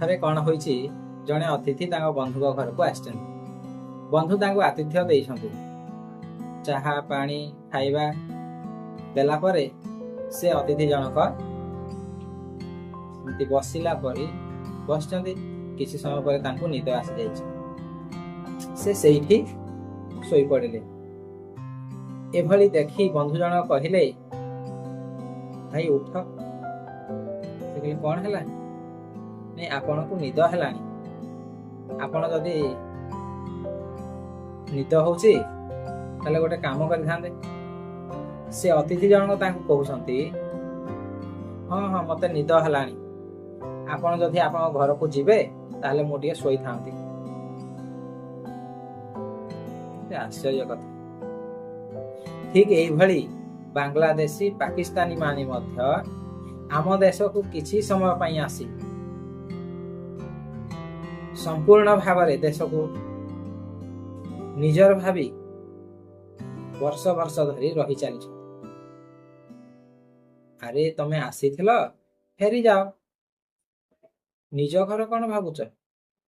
ଥରେ କ'ଣ ହୋଇଛି, ଜଣେ ଅତିଥି ତାଙ୍କ ବନ୍ଧୁଙ୍କ ଘରକୁ ଆସିଛନ୍ତି। ବନ୍ଧୁ ତାଙ୍କୁ ଆତିଥ୍ୟ ଦେଇଛନ୍ତି। ଚାହା ପାଣି ଖାଇବା ଦେଲା ପରେ ସେ ଅତିଥି ଜଣକ ଏମିତି ବସିଲା ପରି ବସିଛନ୍ତି। କିଛି ସମୟ ପରେ ତାଙ୍କୁ ନିଦ ଆସିଯାଇଛି। ସେ ସେଇଠି ଶୋଇପଡ଼ିଲେ। ଏଭଳି ଦେଖି ବନ୍ଧୁ ଜଣକ କହିଲେ, ଭାଇ ଉଠ। ସେ କହିଲେ, କ'ଣ ହେଲା? ନାଇଁ, ଆପଣଙ୍କୁ ନିଦ ହେଲାଣି। ଆପଣ ଯଦି ନିଦ ହଉଛି ତାହେଲେ ଗୋଟେ କାମ କରିଥାନ୍ତେ। ସେ ଅତିଥି ଜଣକ ତାଙ୍କୁ କହୁଛନ୍ତି, ହଁ ହଁ ମତେ ନିଦ ହେଲାଣି, ଆପଣ ଯଦି ଆପଣଙ୍କ ଘରକୁ ଯିବେ ତାହେଲେ ମୁଁ ଟିକେ ଶୋଇଥାନ୍ତି। ଆଶ୍ଚର୍ଯ୍ୟ କଥା। ଠିକ ଏଇଭଳି ବାଂଲାଦେଶୀ ପାକିସ୍ତାନୀ ମାନେ ମଧ୍ୟ ଆମ ଦେଶକୁ କିଛି ସମୟ ପାଇଁ ଆସି ସମ୍ପୂର୍ଣ୍ଣ ଭାବରେ ଦେଶକୁ ନିଜର ଭାବି ବର୍ଷ ବର୍ଷ ଧରି ରହି ଚାଲିଛ। ଆରେ ତମେ ଆସିଥିଲ, ଫେରି ଯାଅ। ନିଜ ଘର କ'ଣ ଭାବୁଛ?